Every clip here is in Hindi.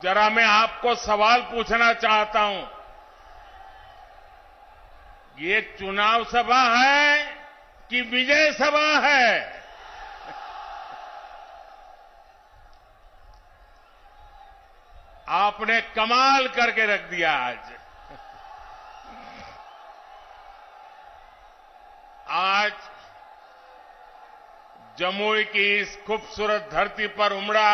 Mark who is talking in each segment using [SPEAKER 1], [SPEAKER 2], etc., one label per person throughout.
[SPEAKER 1] जरा मैं आपको सवाल पूछना चाहता हूं। ये चुनाव सभा है कि विजय सभा है? आपने कमाल करके रख दिया आज। आज जमुई की इस खूबसूरत धरती पर उमड़ा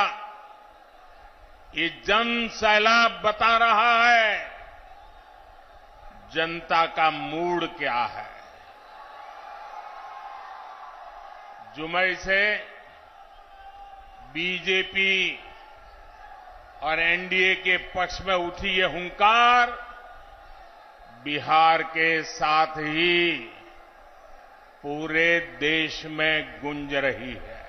[SPEAKER 1] ये जन सैलाब बता रहा है जनता का मूड क्या है। जुमई से बीजेपी और एनडीए के पक्ष में उठी ये हुंकार बिहार के साथ ही पूरे देश में गूंज रही है।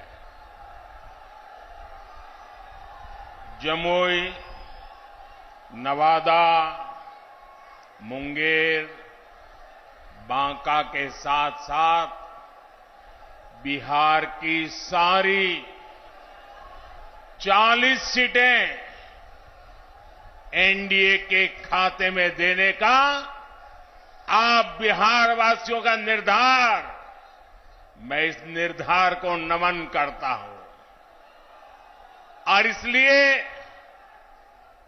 [SPEAKER 1] जमुई, नवादा, मुंगेर, बांका के साथ साथ बिहार की सारी 40 सीटें एनडीए के खाते में देने का आप बिहार वासियों का निर्धार, मैं इस निर्धार को नमन करता हूं। और इसलिए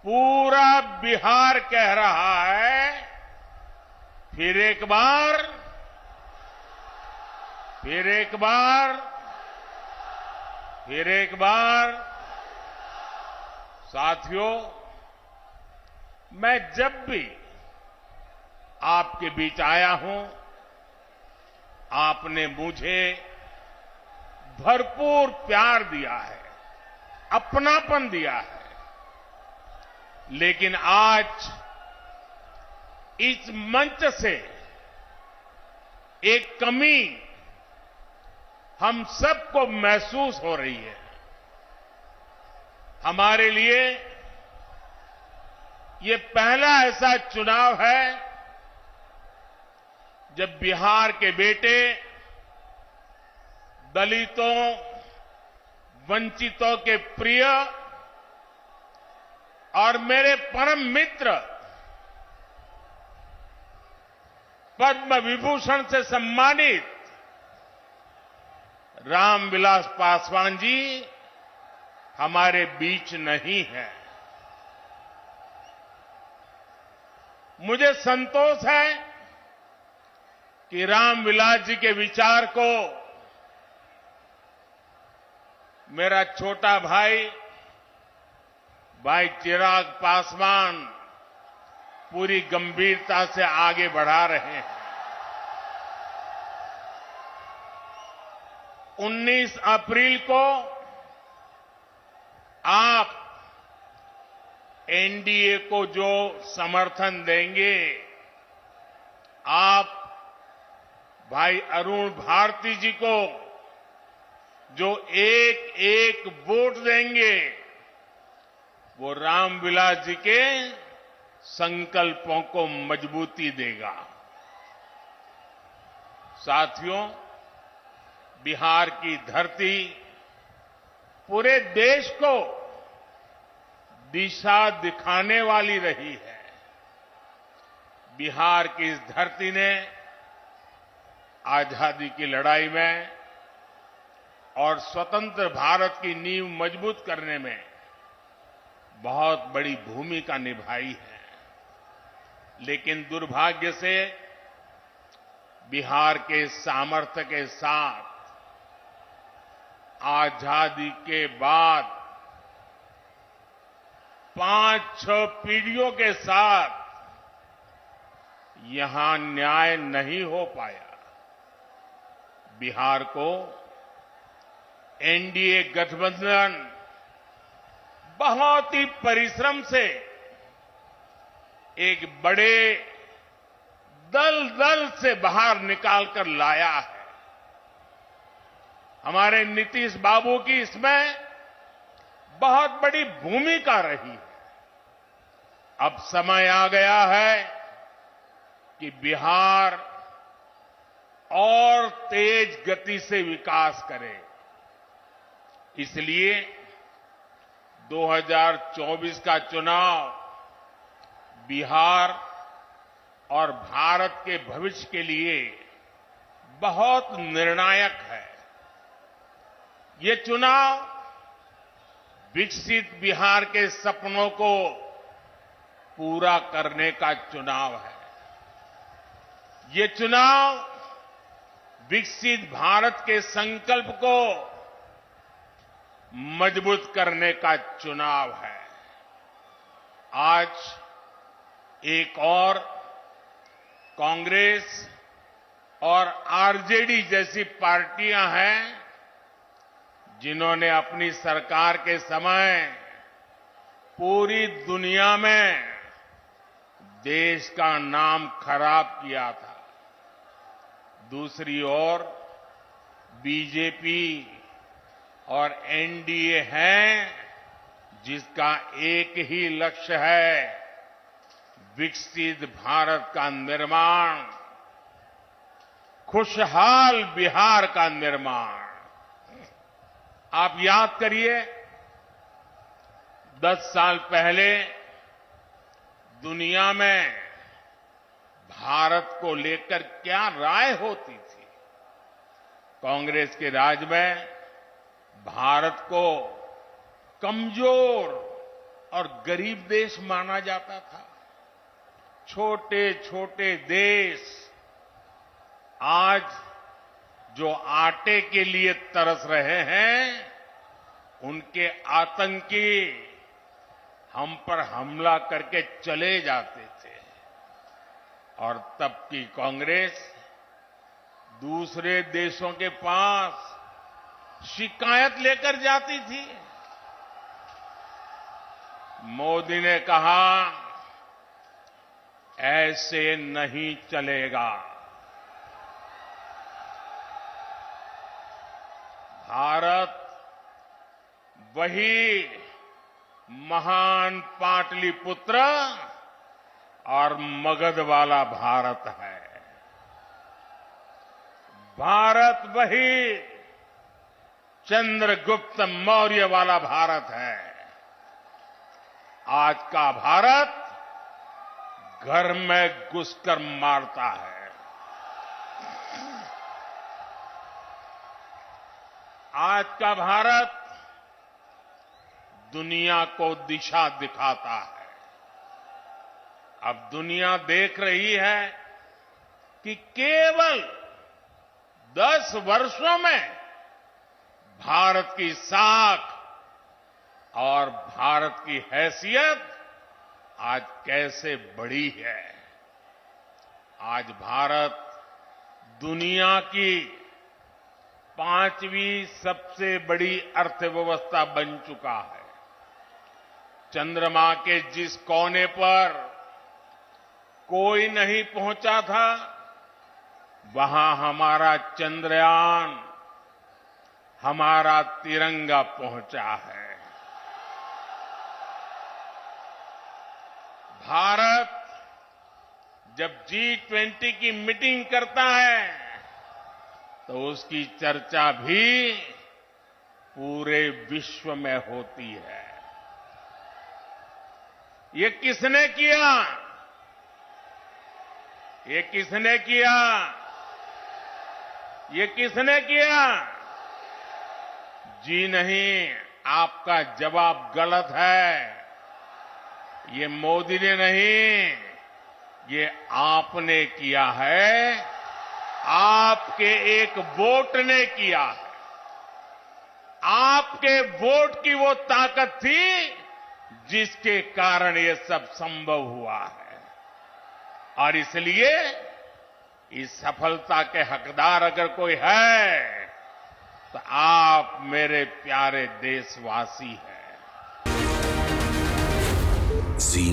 [SPEAKER 1] पूरा बिहार कह रहा है फिर एक बार साथियों, मैं जब भी आपके बीच आया हूं आपने मुझे भरपूर प्यार दिया है, अपनापन दिया है। लेकिन आज इस मंच से एक कमी हम सबको महसूस हो रही है। हमारे लिए ये पहला ऐसा चुनाव है जब बिहार के बेटे दलितों, वंचितों के प्रिय और मेरे परम मित्र पद्म विभूषण से सम्मानित रामविलास पासवान जी हमारे बीच नहीं है। मुझे संतोष है कि रामविलास जी के विचार को मेरा छोटा भाई चिराग पासवान पूरी गंभीरता से आगे बढ़ा रहे हैं। 19 अप्रैल को आप एनडीए को जो समर्थन देंगे, आप भाई अरुण भारती जी को जो एक एक वोट देंगे, वो रामविलास जी के संकल्पों को मजबूती देगा। साथियों, बिहार की धरती पूरे देश को दिशा दिखाने वाली रही है। बिहार की इस धरती ने आजादी की लड़ाई में और स्वतंत्र भारत की नींव मजबूत करने में बहुत बड़ी भूमिका निभाई है। लेकिन दुर्भाग्य से बिहार के सामर्थ्य के साथ आजादी के बाद 5-6 पीढ़ियों के साथ यहां न्याय नहीं हो पाया। बिहार को एनडीए गठबंधन बहुत ही परिश्रम से एक बड़े दल से बाहर निकालकर लाया है। हमारे नीतीश बाबू की इसमें बहुत बड़ी भूमिका रही है। अब समय आ गया है कि बिहार और तेज गति से विकास करे। इसलिए 2024 का चुनाव बिहार और भारत के भविष्य के लिए बहुत निर्णायक है। ये चुनाव विकसित बिहार के सपनों को पूरा करने का चुनाव है। ये चुनाव विकसित भारत के संकल्प को मजबूत करने का चुनाव है। आज एक और कांग्रेस और आरजेडी जैसी पार्टियां हैं जिन्होंने अपनी सरकार के समय पूरी दुनिया में देश का नाम खराब किया था। दूसरी ओर बीजेपी और एनडीए है जिसका एक ही लक्ष्य है, विकसित भारत का निर्माण, खुशहाल बिहार का निर्माण। आप याद करिए 10 साल पहले दुनिया में भारत को लेकर क्या राय होती थी। कांग्रेस के राज में भारत को कमजोर और गरीब देश माना जाता था। छोटे छोटे देश आज जो आटे के लिए तरस रहे हैं, उनके आतंकी हम पर हमला करके चले जाते थे और तब की कांग्रेस दूसरे देशों के पास शिकायत लेकर जाती थी। मोदी ने कहा, ऐसे नहीं चलेगा। भारत वही महान पाटलिपुत्र और मगध वाला भारत है। भारत वही चंद्रगुप्त मौर्य वाला भारत है। आज का भारत घर में घुसकर मारता है। आज का भारत दुनिया को दिशा दिखाता है। अब दुनिया देख रही है कि केवल 10 वर्षों में भारत की साख और भारत की हैसियत आज कैसे बढ़ी है। आज भारत दुनिया की 5वीं सबसे बड़ी अर्थव्यवस्था बन चुका है। चंद्रमा के जिस कोने पर कोई नहीं पहुंचा था, वहां हमारा चंद्रयान, हमारा तिरंगा पहुंचा है। भारत जब G20 की मीटिंग करता है तो उसकी चर्चा भी पूरे विश्व में होती है। ये किसने किया? ये किसने किया? ये किसने किया? जी नहीं, आपका जवाब गलत है। ये मोदी ने नहीं, ये आपने किया है। आपके एक वोट ने किया है। आपके वोट की वो ताकत थी जिसके कारण ये सब संभव हुआ है। और इसलिए इस सफलता के हकदार अगर कोई है तो आप मेरे प्यारे देशवासी हैं।
[SPEAKER 2] जी